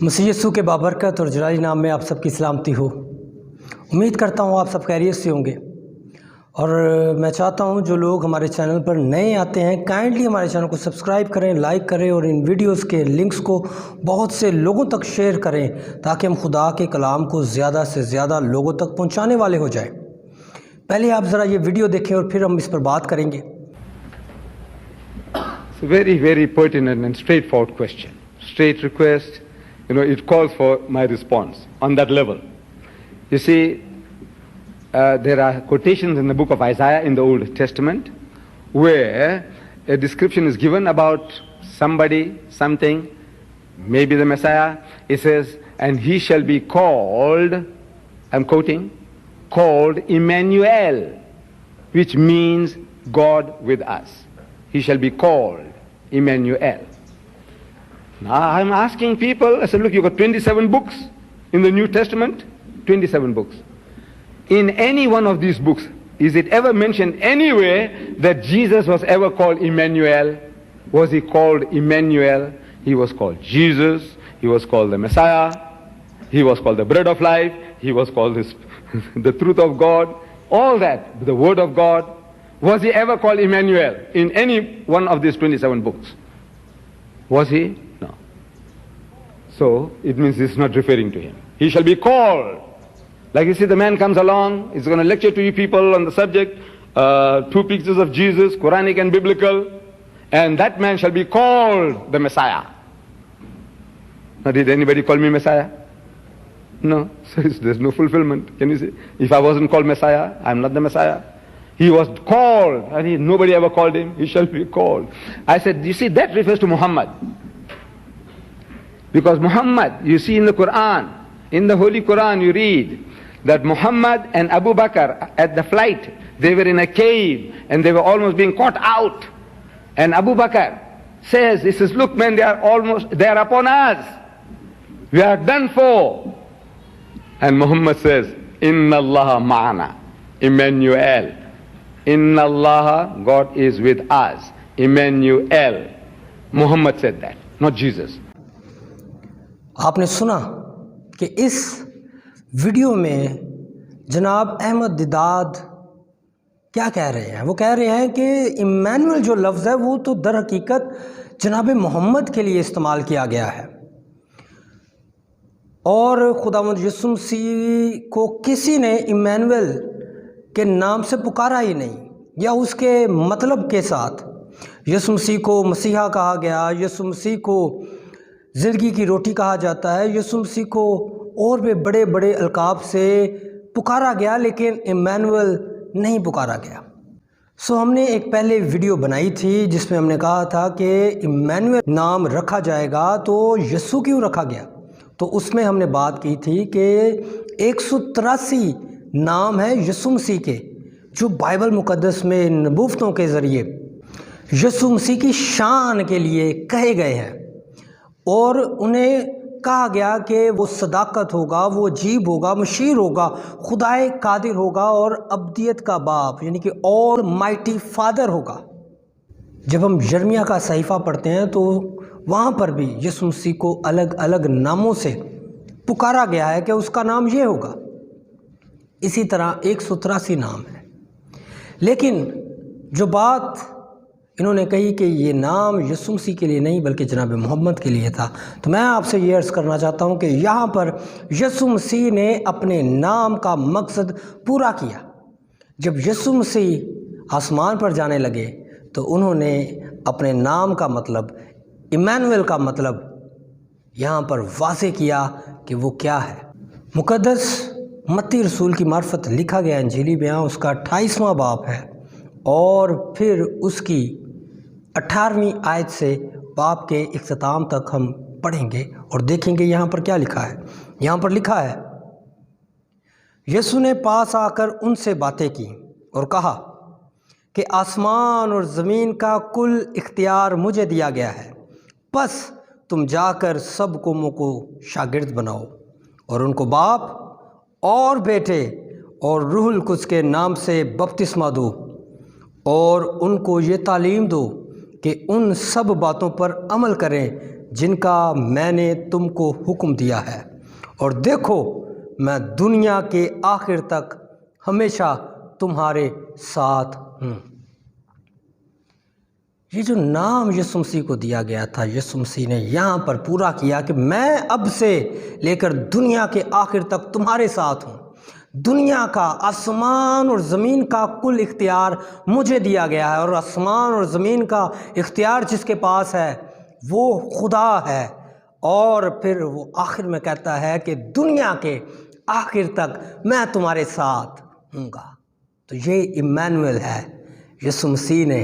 مسیح یسوع کے بابرکت اور جلالی نام میں آپ سب کی سلامتی ہو۔ امید کرتا ہوں آپ سب خیریت سے ہوں گے، اور میں چاہتا ہوں جو لوگ ہمارے چینل پر نئے آتے ہیں کائنڈلی ہمارے چینل کو سبسکرائب کریں، لائک کریں اور ان ویڈیوز کے لنکس کو بہت سے لوگوں تک شیئر کریں تاکہ ہم خدا کے کلام کو زیادہ سے زیادہ لوگوں تک پہنچانے والے ہو جائیں۔ پہلے آپ ذرا یہ ویڈیو دیکھیں اور پھر ہم اس پر بات کریں گے۔ It's a very, very pertinent and straightforward question. Straight request, it calls for my response on that level. You see, there are quotations in the book of Isaiah in the Old Testament where a description is given about somebody, something, maybe the Messiah. It says, and he shall be called, I'm quoting, called Emmanuel, which means God with us. He shall be called Emmanuel. Now I'm asking people, I said, look, you've got 27 books in the New Testament, 27 books. In any one of these books, is it ever mentioned anywhere that Jesus was ever called Emmanuel? Was he called Emmanuel? He was called Jesus. He was called the Messiah. He was called the bread of life. He was called the truth of God. All that, the word of God. Was he ever called Emmanuel in any one of these 27 books? Was he? No. So it means it's not referring to him. He shall be called. Like you see, the man comes along, he's going to lecture to you people on the subject, two pictures of Jesus, Quranic and biblical, and that man shall be called the Messiah. Now, did anybody call me Messiah? No. So there's no fulfillment. Can you see? If I wasn't called Messiah, I'm not the Messiah. He was called, and nobody ever called him. He shall be called. I said, you see, that refers to Muhammad. Because Muhammad, you see in the Quran, in the Holy Quran you read that Muhammad and Abu Bakkar at the flight, they were in a cave and they were almost being caught out. And Abu Bakkar says, he says, look man, they are upon us. We are done for. And Muhammad says, Inna Allah ma'ana, Emmanuel. Inna Allah, God is with us. Emmanuel. Muhammad said that, not Jesus. آپ نے سنا کہ اس video میں جناب احمد دیدات کیا کہہ رہے ہیں؟ وہ کہہ رہے ہیں کہ ایمینوئل جو لفظ ہے وہ تو در حقیقت جناب محمد کے لیے استعمال کیا گیا ہے، اور خداوند یسوع مسیح کو کسی نے ایمینوئل کے نام سے پکارا ہی نہیں، یا اس کے مطلب کے ساتھ۔ یسوع مسیح کو مسیحا کہا گیا، یسوع مسیح کو زندگی کی روٹی کہا جاتا ہے، یسوع مسیح کو اور بھی بڑے بڑے القاب سے پکارا گیا، لیکن ایمینوئل نہیں پکارا گیا۔ سو ہم نے ایک پہلے ویڈیو بنائی تھی جس میں ہم نے کہا تھا کہ ایمینوئل نام رکھا جائے گا تو یسوع کیوں رکھا گیا؟ تو اس میں ہم نے بات کی تھی کہ 183 نام ہیں یسوع مسیح کے جو بائبل مقدس میں نبوتوں کے ذریعے یسوع مسیح کی شان کے لیے کہے گئے ہیں، اور انہیں کہا گیا کہ وہ صداقت ہوگا، وہ عجیب ہوگا، مشیر ہوگا، خدائے قادر ہوگا، اور ابدیت کا باپ یعنی کہ آل مائٹی فادر ہوگا۔ جب ہم یرمیہ کا صحیفہ پڑھتے ہیں تو وہاں پر بھی یسوع مسیح کو الگ الگ ناموں سے پکارا گیا ہے کہ اس کا نام یہ ہوگا۔ اسی طرح 183 نام ہے، لیکن جو بات انہوں نے کہی کہ یہ نام یسوع مسیح کے لیے نہیں بلکہ جناب محمد کے لیے تھا، تو میں آپ سے یہ عرض کرنا چاہتا ہوں کہ یہاں پر یسوع مسیح نے اپنے نام کا مقصد پورا کیا۔ جب یسوع مسیح آسمان پر جانے لگے تو انہوں نے اپنے نام کا مطلب، ایمینوئل کا مطلب یہاں پر واضح کیا کہ وہ کیا ہے۔ مقدس متی رسول کی معرفت لکھا گیا انجیلی بیان اس کا 28واں باب ہے، اور پھر اس کی 18ویں آیت سے باب کے اختتام تک ہم پڑھیں گے اور دیکھیں گے یہاں پر کیا لکھا ہے۔ یہاں پر لکھا ہے، یسوع نے پاس آ کر ان سے باتیں کی اور کہا کہ آسمان اور زمین کا کل اختیار مجھے دیا گیا ہے، پس تم جا کر سب قوموں کو شاگرد بناؤ اور ان کو باپ اور بیٹے اور روح القدس کے نام سے بپتسمہ دو، اور ان کو یہ تعلیم دو کہ ان سب باتوں پر عمل کریں جن کا میں نے تم کو حکم دیا ہے، اور دیکھو میں دنیا کے آخر تک ہمیشہ تمہارے ساتھ ہوں۔ یہ جو نام یسوع مسیح کو دیا گیا تھا، یسوع مسیح نے یہاں پر پورا کیا کہ میں اب سے لے کر دنیا کے آخر تک تمہارے ساتھ ہوں۔ دنیا کا، آسمان اور زمین کا کل اختیار مجھے دیا گیا ہے، اور آسمان اور زمین کا اختیار جس کے پاس ہے وہ خدا ہے۔ اور پھر وہ آخر میں کہتا ہے کہ دنیا کے آخر تک میں تمہارے ساتھ ہوں گا۔ تو یہ ایمانویل ہے۔ یسوع مسیح نے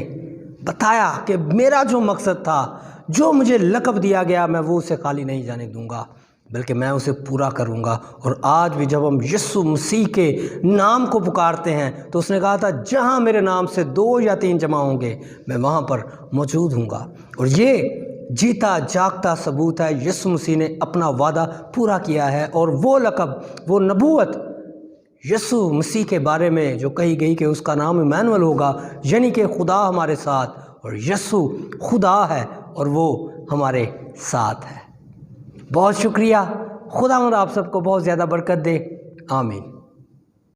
بتایا کہ میرا جو مقصد تھا، جو مجھے لقب دیا گیا، میں وہ اسے خالی نہیں جانے دوں گا، بلکہ میں اسے پورا کروں گا۔ اور آج بھی جب ہم یسوع مسیح کے نام کو پکارتے ہیں تو اس نے کہا تھا جہاں میرے نام سے 2 یا 3 جمع ہوں گے میں وہاں پر موجود ہوں گا۔ اور یہ جیتا جاگتا ثبوت ہے، یسوع مسیح نے اپنا وعدہ پورا کیا ہے، اور وہ لقب، وہ نبوت یسوع مسیح کے بارے میں جو کہی گئی کہ اس کا نام ایمانویل ہوگا، یعنی کہ خدا ہمارے ساتھ، اور یسوع خدا ہے اور وہ ہمارے ساتھ ہے۔ بہت شکریہ۔ خداوند آپ سب کو بہت زیادہ برکت دے۔ آمین۔